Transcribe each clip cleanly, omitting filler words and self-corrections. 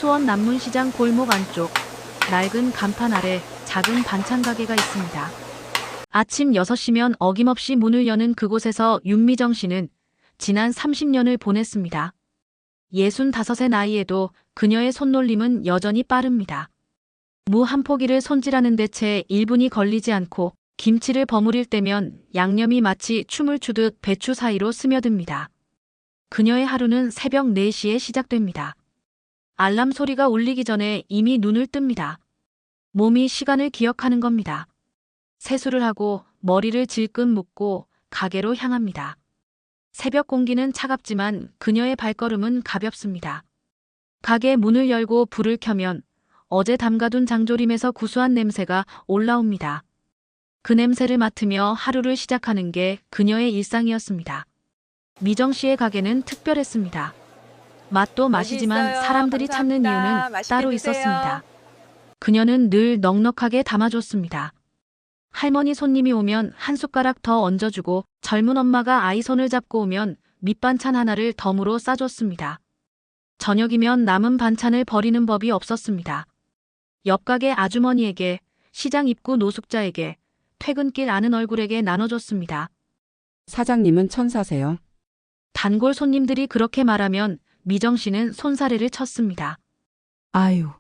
수원 남문시장 골목 안쪽 낡은 간판 아래 작은 반찬 가게가 있습니다. 아침 6시면 어김없이 문을 여는 그곳에서 윤미정 씨는 지난 30년을 보냈습니다. 65의 나이에도 그녀의 손놀림은 여전히 빠릅니다. 무 한 포기를 손질하는 데 채 1분이 걸리지 않고 김치를 버무릴 때면 양념이 마치 춤을 추듯 배추 사이로 스며듭니다. 그녀의 하루는 새벽 4시에 시작됩니다. 알람 소리가 울리기 전에 이미 눈을 뜹니다. 몸이 시간을 기억하는 겁니다. 세수를 하고 머리를 질끈 묶고 가게로 향합니다. 새벽 공기는 차갑지만 그녀의 발걸음은 가볍습니다. 가게 문을 열고 불을 켜면 어제 담가둔 장조림에서 구수한 냄새가 올라옵니다. 그 냄새를 맡으며 하루를 시작하는 게 그녀의 일상이었습니다. 미정 씨의 가게는 특별했습니다. 맛도 맛이지만 사람들이 찾는 이유는 따로 있었습니다. 그녀는 늘 넉넉하게 담아줬습니다. 할머니 손님이 오면 한 숟가락 더 얹어주고 젊은 엄마가 아이 손을 잡고 오면 밑반찬 하나를 덤으로 싸줬습니다. 저녁이면 남은 반찬을 버리는 법이 없었습니다. 옆 가게 아주머니에게, 시장 입구 노숙자에게, 퇴근길 아는 얼굴에게 나눠줬습니다. 사장님은 천사세요. 단골 손님들이 그렇게 말하면 미정 씨는 손사래를 쳤습니다. 아유,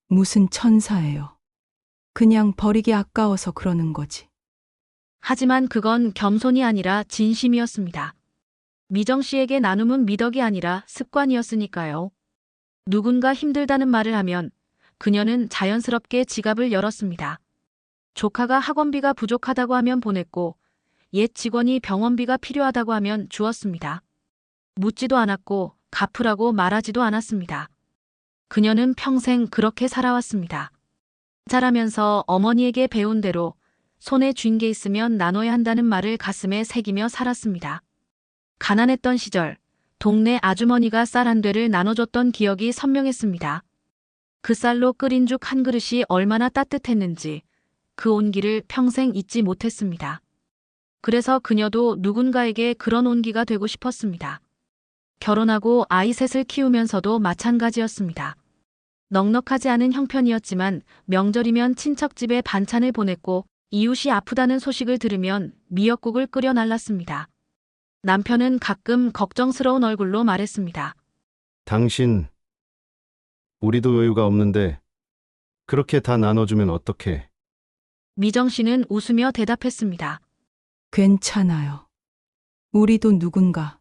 무슨 천사예요. 그냥 버리기 아까워서 그러는 거지. 하지만 그건 겸손이 아니라 진심이었습니다. 미정 씨에게 나눔은 미덕이 아니라 습관이었으니까요. 누군가 힘들다는 말을 하면 그녀는 자연스럽게 지갑을 열었습니다. 조카가 학원비가 부족하다고 하면 보냈고 옛 직원이 병원비가 필요하다고 하면 주었습니다. 묻지도 않았고 갚으라고 말하지도 않았습니다. 그녀는 평생 그렇게 살아왔습니다. 자라면서 어머니에게 배운 대로 손에 쥔 게 있으면 나눠야 한다는 말을 가슴에 새기며 살았습니다. 가난했던 시절 동네 아주머니가 쌀 한 되를 나눠줬던 기억이 선명했습니다. 그 쌀로 끓인 죽 한 그릇이 얼마나 따뜻했는지 그 온기를 평생 잊지 못했습니다. 그래서 그녀도 누군가에게 그런 온기가 되고 싶었습니다. 결혼하고 아이 셋을 키우면서도 마찬가지였습니다. 넉넉하지 않은 형편이었지만 명절이면 친척 집에 반찬을 보냈고 이웃이 아프다는 소식을 들으면 미역국을 끓여 날랐습니다. 남편은 가끔 걱정스러운 얼굴로 말했습니다. 당신, 우리도 여유가 없는데 그렇게 다 나눠주면 어떡해? 미정 씨는 웃으며 대답했습니다. 괜찮아요. 우리도 누군가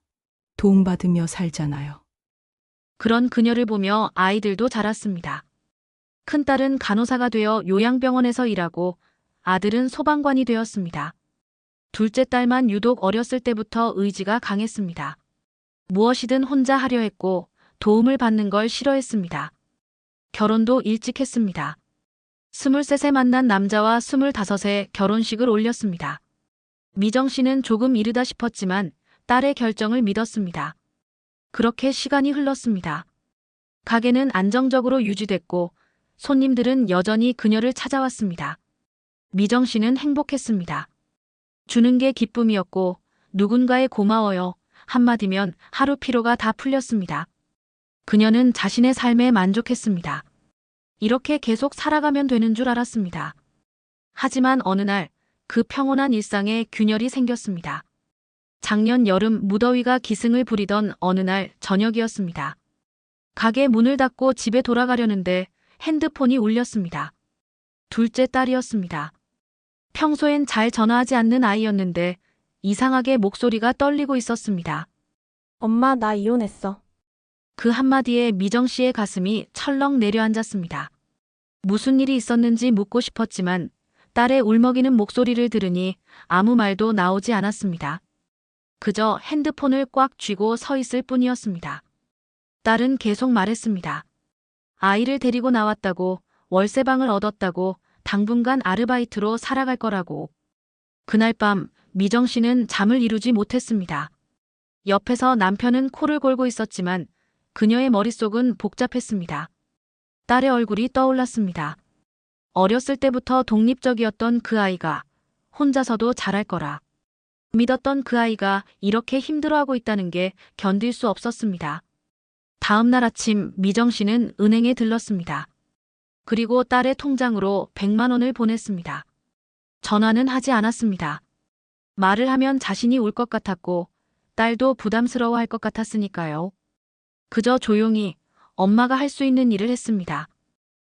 도움받으며 살잖아요. 그런 그녀를 보며 아이들도 자랐습니다. 큰딸은 간호사가 되어 요양병원에서 일하고 아들은 소방관이 되었습니다. 둘째 딸만 유독 어렸을 때부터 의지가 강했습니다. 무엇이든 혼자 하려 했고 도움을 받는 걸 싫어했습니다. 결혼도 일찍 했습니다. 23세 만난 남자와 25세 결혼식을 올렸습니다. 미정 씨는 조금 이르다 싶었지만 딸의 결정을 믿었습니다. 그렇게 시간이 흘렀습니다. 가게는 안정적으로 유지됐고 손님들은 여전히 그녀를 찾아왔습니다. 미정 씨는 행복했습니다. 주는 게 기쁨이었고 누군가의 고마워요 한마디면 하루 피로가 다 풀렸습니다. 그녀는 자신의 삶에 만족했습니다. 이렇게 계속 살아가면 되는 줄 알았습니다. 하지만 어느 날 그 평온한 일상에 균열이 생겼습니다. 작년 여름 무더위가 기승을 부리던 어느 날 저녁이었습니다. 가게 문을 닫고 집에 돌아가려는데 핸드폰이 울렸습니다. 둘째 딸이었습니다. 평소엔 잘 전화하지 않는 아이였는데 이상하게 목소리가 떨리고 있었습니다. 엄마, 나 이혼했어. 그 한마디에 미정 씨의 가슴이 철렁 내려앉았습니다. 무슨 일이 있었는지 묻고 싶었지만 딸의 울먹이는 목소리를 들으니 아무 말도 나오지 않았습니다. 그저 핸드폰을 꽉 쥐고 서 있을 뿐이었습니다. 딸은 계속 말했습니다. 아이를 데리고 나왔다고, 월세방을 얻었다고, 당분간 아르바이트로 살아갈 거라고. 그날 밤 미정 씨는 잠을 이루지 못했습니다. 옆에서 남편은 코를 골고 있었지만 그녀의 머릿속은 복잡했습니다. 딸의 얼굴이 떠올랐습니다. 어렸을 때부터 독립적이었던 그 아이가 혼자서도 잘할 거라. 믿었던 그 아이가 이렇게 힘들어하고 있다는 게 견딜 수 없었습니다. 다음 날 아침 미정 씨는 은행에 들렀습니다. 그리고 딸의 통장으로 100만 원을 보냈습니다. 전화는 하지 않았습니다. 말을 하면 자신이 울 것 같았고 딸도 부담스러워할 것 같았으니까요. 그저 조용히 엄마가 할 수 있는 일을 했습니다.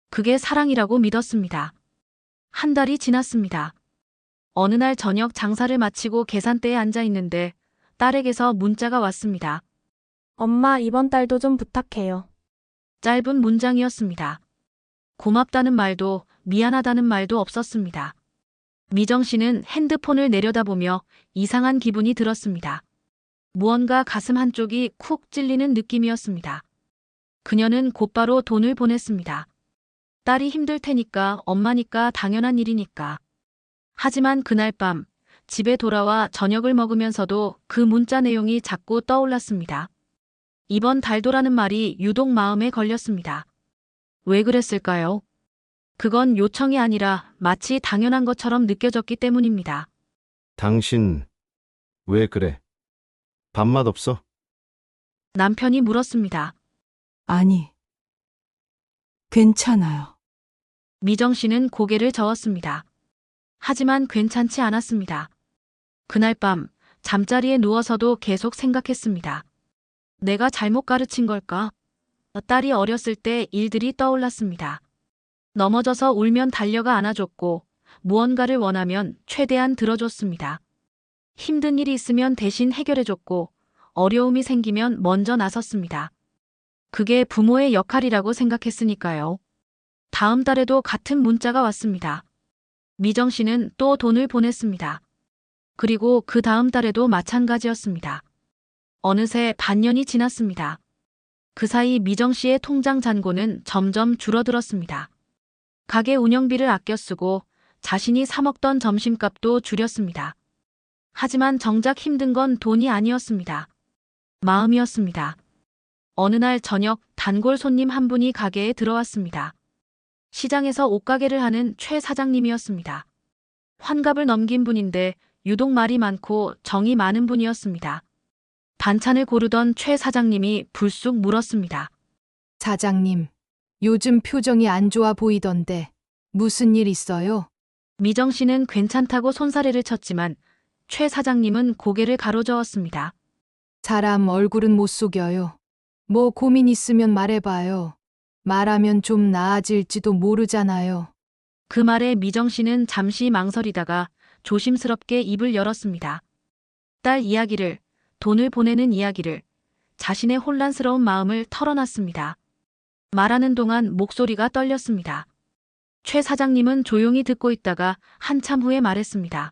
그게 사랑이라고 믿었습니다. 한 달이 지났습니다. 어느 날 저녁 장사를 마치고 계산대에 앉아 있는데 딸에게서 문자가 왔습니다. 엄마, 이번 달도 좀 부탁해요. 짧은 문장이었습니다. 고맙다는 말도 미안하다는 말도 없었습니다. 미정 씨는 핸드폰을 내려다보며 이상한 기분이 들었습니다. 무언가 가슴 한쪽이 쿡 찔리는 느낌이었습니다. 그녀는 곧바로 돈을 보냈습니다. 딸이 힘들 테니까 엄마니까 당연한 일이니까. 하지만 그날 밤 집에 돌아와 저녁을 먹으면서도 그 문자 내용이 자꾸 떠올랐습니다. 이번 달도라는 말이 유독 마음에 걸렸습니다. 왜 그랬을까요? 그건 요청이 아니라 마치 당연한 것처럼 느껴졌기 때문입니다. 당신, 왜 그래? 밥맛 없어? 남편이 물었습니다. 아니, 괜찮아요. 미정 씨는 고개를 저었습니다. 하지만 괜찮지 않았습니다. 그날 밤 잠자리에 누워서도 계속 생각했습니다. 내가 잘못 가르친 걸까? 딸이 어렸을 때 일들이 떠올랐습니다. 넘어져서 울면 달려가 안아줬고 무언가를 원하면 최대한 들어줬습니다. 힘든 일이 있으면 대신 해결해줬고 어려움이 생기면 먼저 나섰습니다. 그게 부모의 역할이라고 생각했으니까요. 다음 달에도 같은 문자가 왔습니다. 미정 씨는 또 돈을 보냈습니다. 그리고 그 다음 달에도 마찬가지였습니다. 어느새 반년이 지났습니다. 그 사이 미정 씨의 통장 잔고는 점점 줄어들었습니다. 가게 운영비를 아껴 쓰고 자신이 사 먹던 점심값도 줄였습니다. 하지만 정작 힘든 건 돈이 아니었습니다. 마음이었습니다. 어느 날 저녁 단골 손님 한 분이 가게에 들어왔습니다. 시장에서 옷가게를 하는 최 사장님이었습니다. 환갑을 넘긴 분인데 유독 말이 많고 정이 많은 분이었습니다. 반찬을 고르던 최 사장님이 불쑥 물었습니다. 사장님, 요즘 표정이 안 좋아 보이던데 무슨 일 있어요? 미정 씨는 괜찮다고 손사래를 쳤지만 최 사장님은 고개를 가로저었습니다. 사람 얼굴은 못 속여요. 뭐 고민 있으면 말해봐요. 말하면 좀 나아질지도 모르잖아요. 그 말에 미정 씨는 잠시 망설이다가 조심스럽게 입을 열었습니다. 딸 이야기를, 돈을 보내는 이야기를, 자신의 혼란스러운 마음을 털어놨습니다. 말하는 동안 목소리가 떨렸습니다. 최 사장님은 조용히 듣고 있다가 한참 후에 말했습니다.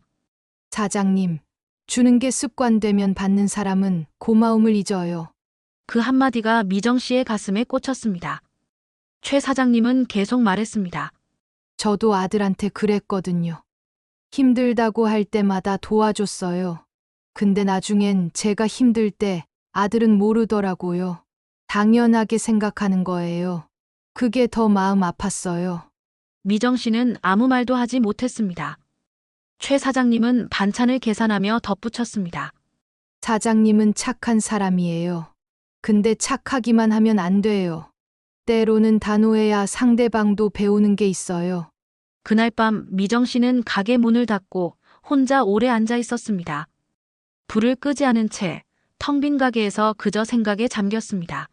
사장님, 주는 게 습관되면 받는 사람은 고마움을 잊어요. 그 한마디가 미정 씨의 가슴에 꽂혔습니다. 최 사장님은 계속 말했습니다. 저도 아들한테 그랬거든요. 힘들다고 할 때마다 도와줬어요. 근데 나중엔 제가 힘들 때 아들은 모르더라고요. 당연하게 생각하는 거예요. 그게 더 마음 아팠어요. 미정 씨는 아무 말도 하지 못했습니다. 최 사장님은 반찬을 계산하며 덧붙였습니다. 사장님은 착한 사람이에요. 근데 착하기만 하면 안 돼요. 때로는 단호해야 상대방도 배우는 게 있어요. 그날 밤 미정 씨는 가게 문을 닫고 혼자 오래 앉아 있었습니다. 불을 끄지 않은 채 텅 빈 가게에서 그저 생각에 잠겼습니다.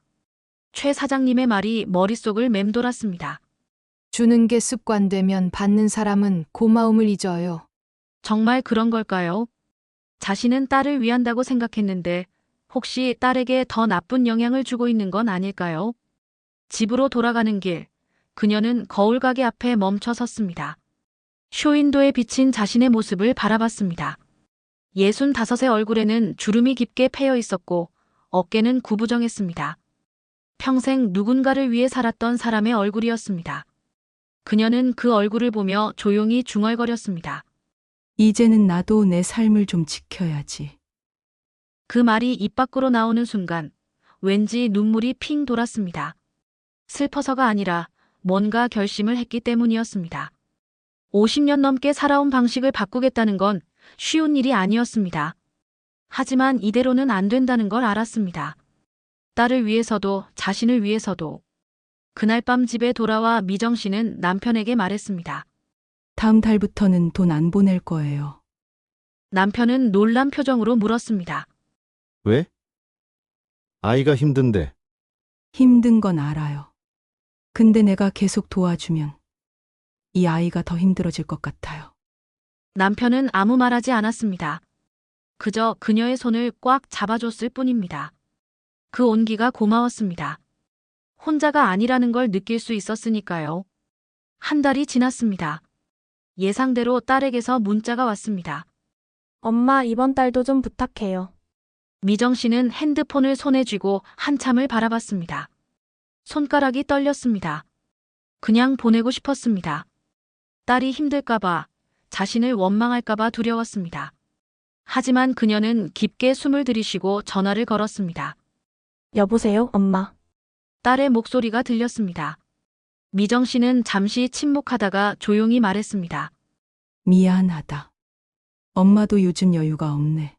최 사장님의 말이 머릿속을 맴돌았습니다. 주는 게 습관되면 받는 사람은 고마움을 잊어요. 정말 그런 걸까요? 자신은 딸을 위한다고 생각했는데 혹시 딸에게 더 나쁜 영향을 주고 있는 건 아닐까요? 집으로 돌아가는 길, 그녀는 거울 가게 앞에 멈춰 섰습니다. 쇼윈도에 비친 자신의 모습을 바라봤습니다. 65의 얼굴에는 주름이 깊게 패여 있었고 어깨는 구부정했습니다. 평생 누군가를 위해 살았던 사람의 얼굴이었습니다. 그녀는 그 얼굴을 보며 조용히 중얼거렸습니다. 이제는 나도 내 삶을 좀 지켜야지. 그 말이 입 밖으로 나오는 순간 왠지 눈물이 핑 돌았습니다. 슬퍼서가 아니라 뭔가 결심을 했기 때문이었습니다. 50년 넘게 살아온 방식을 바꾸겠다는 건 쉬운 일이 아니었습니다. 하지만 이대로는 안 된다는 걸 알았습니다. 딸을 위해서도 자신을 위해서도. 그날 밤 집에 돌아와 미정 씨는 남편에게 말했습니다. 다음 달부터는 돈 안 보낼 거예요. 남편은 놀란 표정으로 물었습니다. 왜? 아이가 힘든데. 힘든 건 알아요. 근데 내가 계속 도와주면 이 아이가 더 힘들어질 것 같아요. 남편은 아무 말하지 않았습니다. 그저 그녀의 손을 꽉 잡아줬을 뿐입니다. 그 온기가 고마웠습니다. 혼자가 아니라는 걸 느낄 수 있었으니까요. 한 달이 지났습니다. 예상대로 딸에게서 문자가 왔습니다. 엄마, 이번 달도 좀 부탁해요. 미정 씨는 핸드폰을 손에 쥐고 한참을 바라봤습니다. 손가락이 떨렸습니다. 그냥 보내고 싶었습니다. 딸이 힘들까봐, 자신을 원망할까봐 두려웠습니다. 하지만 그녀는 깊게 숨을 들이쉬고 전화를 걸었습니다. 여보세요, 엄마. 딸의 목소리가 들렸습니다. 미정 씨는 잠시 침묵하다가 조용히 말했습니다. 미안하다. 엄마도 요즘 여유가 없네.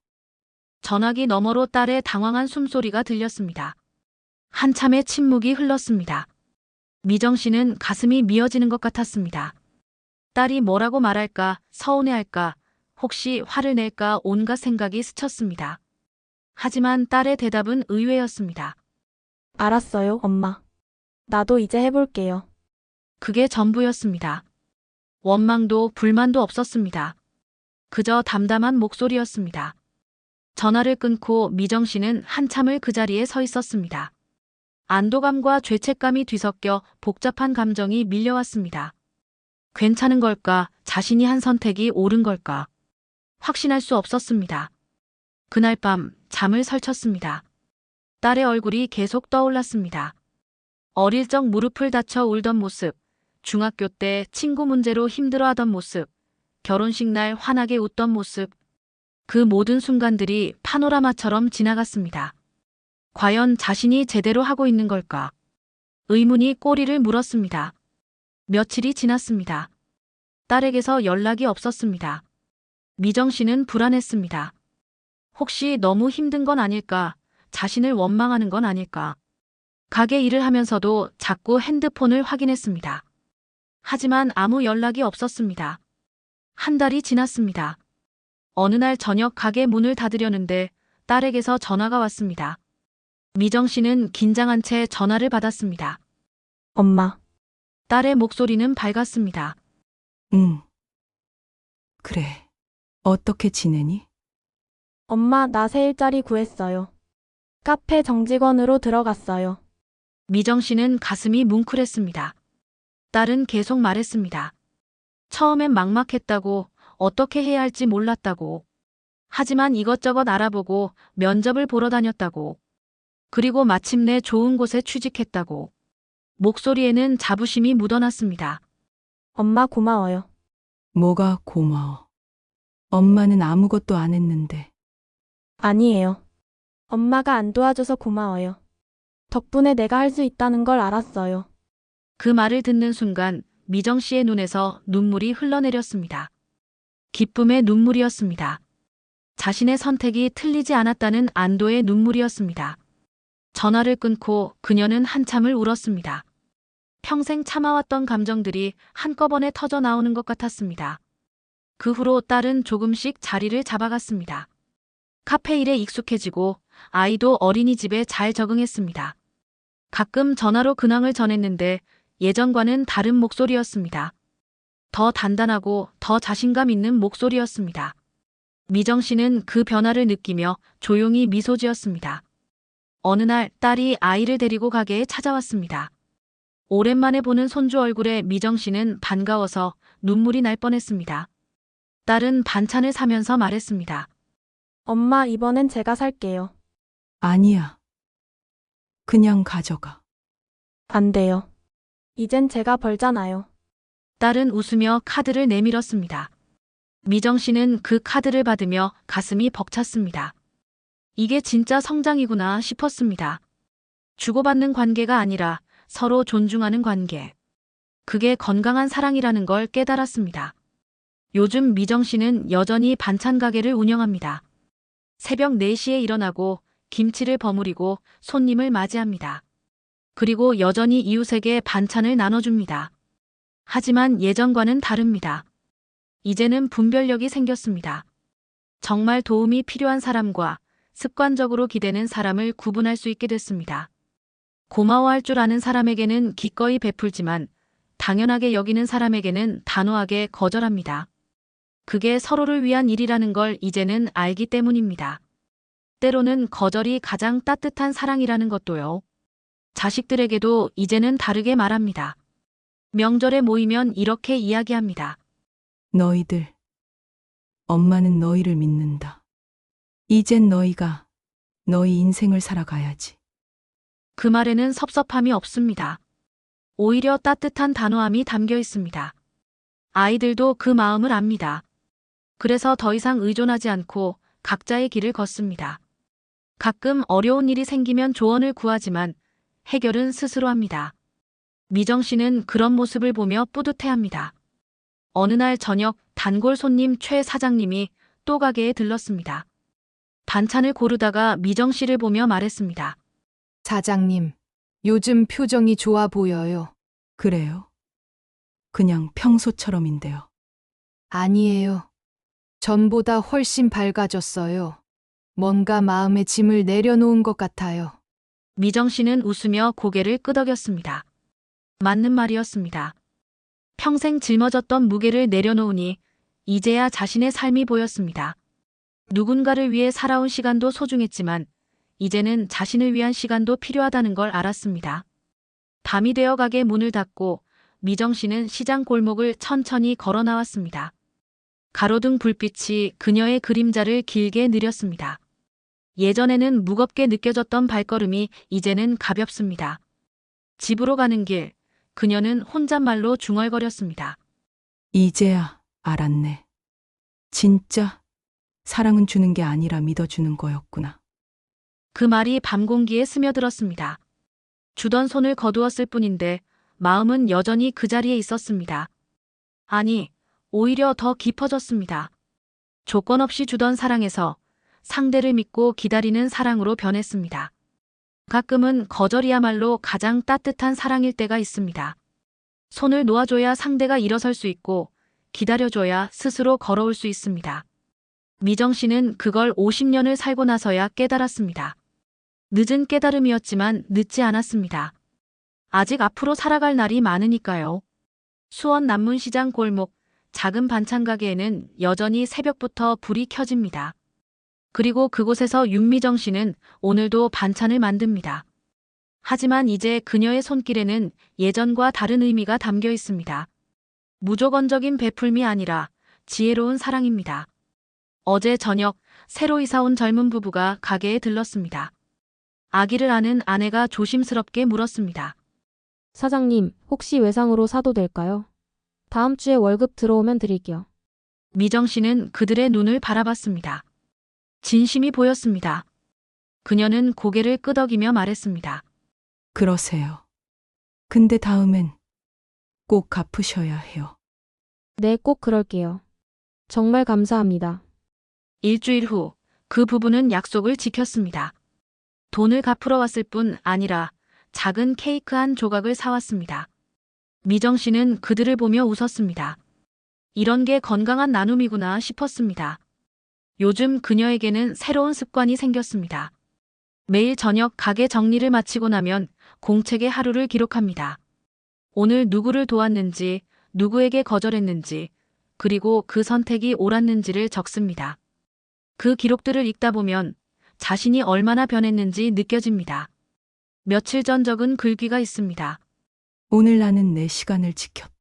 전화기 너머로 딸의 당황한 숨소리가 들렸습니다. 한참의 침묵이 흘렀습니다. 미정 씨는 가슴이 미어지는 것 같았습니다. 딸이 뭐라고 말할까, 서운해할까, 혹시 화를 낼까 온갖 생각이 스쳤습니다. 하지만 딸의 대답은 의외였습니다. 알았어요, 엄마. 나도 이제 해볼게요. 그게 전부였습니다. 원망도 불만도 없었습니다. 그저 담담한 목소리였습니다. 전화를 끊고 미정 씨는 한참을 그 자리에 서 있었습니다. 안도감과 죄책감이 뒤섞여 복잡한 감정이 밀려왔습니다. 괜찮은 걸까? 자신이 한 선택이 옳은 걸까? 확신할 수 없었습니다. 그날 밤 잠을 설쳤습니다. 딸의 얼굴이 계속 떠올랐습니다. 어릴 적 무릎을 다쳐 울던 모습, 중학교 때 친구 문제로 힘들어하던 모습, 결혼식 날 환하게 웃던 모습, 그 모든 순간들이 파노라마처럼 지나갔습니다. 과연 자신이 제대로 하고 있는 걸까? 의문이 꼬리를 물었습니다. 며칠이 지났습니다. 딸에게서 연락이 없었습니다. 미정 씨는 불안했습니다. 혹시 너무 힘든 건 아닐까? 자신을 원망하는 건 아닐까? 가게 일을 하면서도 자꾸 핸드폰을 확인했습니다. 하지만 아무 연락이 없었습니다. 한 달이 지났습니다. 어느 날 저녁 가게 문을 닫으려는데 딸에게서 전화가 왔습니다. 미정 씨는 긴장한 채 전화를 받았습니다. 엄마. 딸의 목소리는 밝았습니다. 응. 그래. 어떻게 지내니? 엄마, 나 새 일자리 구했어요. 카페 정직원으로 들어갔어요. 미정 씨는 가슴이 뭉클했습니다. 딸은 계속 말했습니다. 처음엔 막막했다고, 어떻게 해야 할지 몰랐다고. 하지만 이것저것 알아보고 면접을 보러 다녔다고. 그리고 마침내 좋은 곳에 취직했다고. 목소리에는 자부심이 묻어났습니다. 엄마, 고마워요. 뭐가 고마워. 엄마는 아무것도 안 했는데. 아니에요. 엄마가 안 도와줘서 고마워요. 덕분에 내가 할 수 있다는 걸 알았어요. 그 말을 듣는 순간 미정 씨의 눈에서 눈물이 흘러내렸습니다. 기쁨의 눈물이었습니다. 자신의 선택이 틀리지 않았다는 안도의 눈물이었습니다. 전화를 끊고 그녀는 한참을 울었습니다. 평생 참아왔던 감정들이 한꺼번에 터져 나오는 것 같았습니다. 그 후로 딸은 조금씩 자리를 잡아갔습니다. 카페 일에 익숙해지고 아이도 어린이집에 잘 적응했습니다. 가끔 전화로 근황을 전했는데 예전과는 다른 목소리였습니다. 더 단단하고 더 자신감 있는 목소리였습니다. 미정 씨는 그 변화를 느끼며 조용히 미소 지었습니다. 어느 날 딸이 아이를 데리고 가게에 찾아왔습니다. 오랜만에 보는 손주 얼굴에 미정 씨는 반가워서 눈물이 날 뻔했습니다. 딸은 반찬을 사면서 말했습니다. 엄마, 이번엔 제가 살게요. 아니야. 그냥 가져가. 안 돼요. 이젠 제가 벌잖아요. 딸은 웃으며 카드를 내밀었습니다. 미정 씨는 그 카드를 받으며 가슴이 벅찼습니다. 이게 진짜 성장이구나 싶었습니다. 주고받는 관계가 아니라 서로 존중하는 관계. 그게 건강한 사랑이라는 걸 깨달았습니다. 요즘 미정 씨는 여전히 반찬 가게를 운영합니다. 새벽 4시에 일어나고 김치를 버무리고 손님을 맞이합니다. 그리고 여전히 이웃에게 반찬을 나눠줍니다. 하지만 예전과는 다릅니다. 이제는 분별력이 생겼습니다. 정말 도움이 필요한 사람과 습관적으로 기대는 사람을 구분할 수 있게 됐습니다. 고마워할 줄 아는 사람에게는 기꺼이 베풀지만 당연하게 여기는 사람에게는 단호하게 거절합니다. 그게 서로를 위한 일이라는 걸 이제는 알기 때문입니다. 때로는 거절이 가장 따뜻한 사랑이라는 것도요. 자식들에게도 이제는 다르게 말합니다. 명절에 모이면 이렇게 이야기합니다. 너희들, 엄마는 너희를 믿는다. 이젠 너희가 너희 인생을 살아가야지. 그 말에는 섭섭함이 없습니다. 오히려 따뜻한 단호함이 담겨 있습니다. 아이들도 그 마음을 압니다. 그래서 더 이상 의존하지 않고 각자의 길을 걷습니다. 가끔 어려운 일이 생기면 조언을 구하지만 해결은 스스로 합니다. 미정 씨는 그런 모습을 보며 뿌듯해합니다. 어느 날 저녁 단골 손님 최 사장님이 또 가게에 들렀습니다. 반찬을 고르다가 미정 씨를 보며 말했습니다. 사장님, 요즘 표정이 좋아 보여요. 그래요? 그냥 평소처럼인데요. 아니에요. 전보다 훨씬 밝아졌어요. 뭔가 마음의 짐을 내려놓은 것 같아요. 미정 씨는 웃으며 고개를 끄덕였습니다. 맞는 말이었습니다. 평생 짊어졌던 무게를 내려놓으니 이제야 자신의 삶이 보였습니다. 누군가를 위해 살아온 시간도 소중했지만 이제는 자신을 위한 시간도 필요하다는 걸 알았습니다. 밤이 되어 가게 문을 닫고 미정 씨는 시장 골목을 천천히 걸어 나왔습니다. 가로등 불빛이 그녀의 그림자를 길게 느렸습니다. 예전에는 무겁게 느껴졌던 발걸음이 이제는 가볍습니다. 집으로 가는 길, 그녀는 혼잣말로 중얼거렸습니다. 이제야 알았네. 진짜 사랑은 주는 게 아니라 믿어주는 거였구나. 그 말이 밤 공기에 스며들었습니다. 주던 손을 거두었을 뿐인데 마음은 여전히 그 자리에 있었습니다. 아니, 오히려 더 깊어졌습니다. 조건 없이 주던 사랑에서 상대를 믿고 기다리는 사랑으로 변했습니다. 가끔은 거절이야말로 가장 따뜻한 사랑일 때가 있습니다. 손을 놓아줘야 상대가 일어설 수 있고 기다려줘야 스스로 걸어올 수 있습니다. 미정 씨는 그걸 50년을 살고 나서야 깨달았습니다. 늦은 깨달음이었지만 늦지 않았습니다. 아직 앞으로 살아갈 날이 많으니까요. 수원 남문시장 골목 작은 반찬 가게에는 여전히 새벽부터 불이 켜집니다. 그리고 그곳에서 윤미정 씨는 오늘도 반찬을 만듭니다. 하지만 이제 그녀의 손길에는 예전과 다른 의미가 담겨 있습니다. 무조건적인 베풀미 아니라 지혜로운 사랑입니다. 어제 저녁 새로 이사 온 젊은 부부가 가게에 들렀습니다. 아기를 아는 아내가 조심스럽게 물었습니다. 사장님, 혹시 외상으로 사도 될까요? 다음 주에 월급 들어오면 드릴게요. 미정 씨는 그들의 눈을 바라봤습니다. 진심이 보였습니다. 그녀는 고개를 끄덕이며 말했습니다. 그러세요. 근데 다음엔 꼭 갚으셔야 해요. 네, 꼭 그럴게요. 정말 감사합니다. 일주일 후 그 부부는 약속을 지켰습니다. 돈을 갚으러 왔을 뿐 아니라 작은 케이크 한 조각을 사왔습니다. 미정 씨는 그들을 보며 웃었습니다. 이런 게 건강한 나눔이구나 싶었습니다. 요즘 그녀에게는 새로운 습관이 생겼습니다. 매일 저녁 가게 정리를 마치고 나면 공책에 하루를 기록합니다. 오늘 누구를 도왔는지, 누구에게 거절했는지, 그리고 그 선택이 옳았는지를 적습니다. 그 기록들을 읽다 보면 자신이 얼마나 변했는지 느껴집니다. 며칠 전 적은 글귀가 있습니다. 오늘 나는 내 시간을 지켰.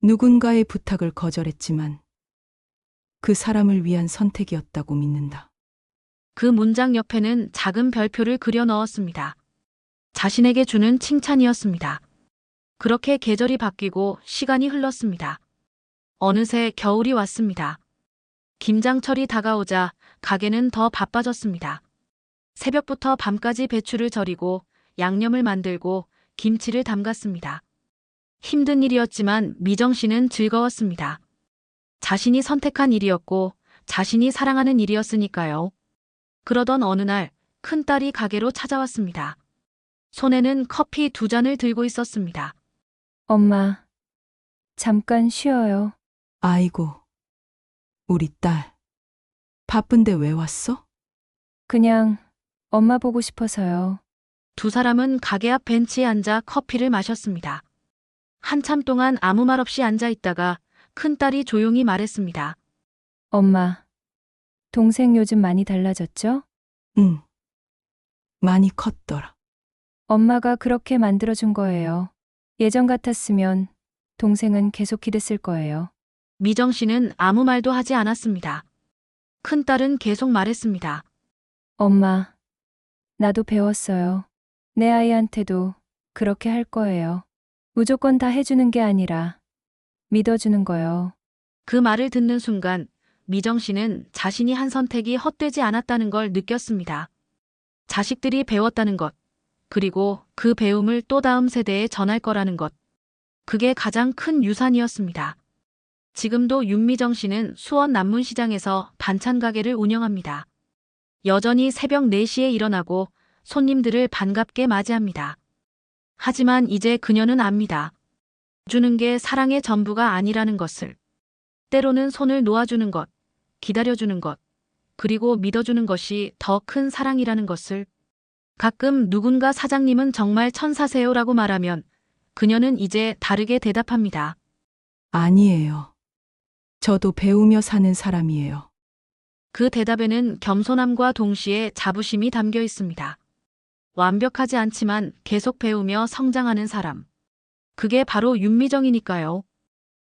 누군가의 부탁을 거절했지만 그 사람을 위한 선택이었다고 믿는다. 그 문장 옆에는 작은 별표를 그려 넣었습니다. 자신에게 주는 칭찬이었습니다. 그렇게 계절이 바뀌고 시간이 흘렀습니다. 어느새 겨울이 왔습니다. 김장철이 다가오자 가게는 더 바빠졌습니다. 새벽부터 밤까지 배추를 절이고 양념을 만들고 김치를 담갔습니다. 힘든 일이었지만 미정 씨는 즐거웠습니다. 자신이 선택한 일이었고 자신이 사랑하는 일이었으니까요. 그러던 어느 날 큰딸이 가게로 찾아왔습니다. 손에는 커피 2잔을 들고 있었습니다. 엄마, 잠깐 쉬어요. 아이고, 우리 딸. 바쁜데 왜 왔어? 그냥 엄마 보고 싶어서요. 두 사람은 가게 앞 벤치에 앉아 커피를 마셨습니다. 한참 동안 아무 말 없이 앉아 있다가 큰딸이 조용히 말했습니다. 엄마, 동생 요즘 많이 달라졌죠? 응. 많이 컸더라. 엄마가 그렇게 만들어준 거예요. 예전 같았으면 동생은 계속 기댔을 거예요. 미정 씨는 아무 말도 하지 않았습니다. 큰딸은 계속 말했습니다. 엄마, 나도 배웠어요. 내 아이한테도 그렇게 할 거예요. 무조건 다 해주는 게 아니라 믿어주는 거요. 그 말을 듣는 순간 미정 씨는 자신이 한 선택이 헛되지 않았다는 걸 느꼈습니다. 자식들이 배웠다는 것, 그리고 그 배움을 또 다음 세대에 전할 거라는 것. 그게 가장 큰 유산이었습니다. 지금도 윤미정 씨는 수원 남문시장에서 반찬 가게를 운영합니다. 여전히 새벽 4시에 일어나고 손님들을 반갑게 맞이합니다. 하지만 이제 그녀는 압니다. 주는 게 사랑의 전부가 아니라는 것을. 때로는 손을 놓아주는 것, 기다려주는 것, 그리고 믿어주는 것이 더 큰 사랑이라는 것을. 가끔 누군가 사장님은 정말 천사세요라고 말하면 그녀는 이제 다르게 대답합니다. 아니에요. 저도 배우며 사는 사람이에요. 그 대답에는 겸손함과 동시에 자부심이 담겨 있습니다. 완벽하지 않지만 계속 배우며 성장하는 사람. 그게 바로 윤미정이니까요.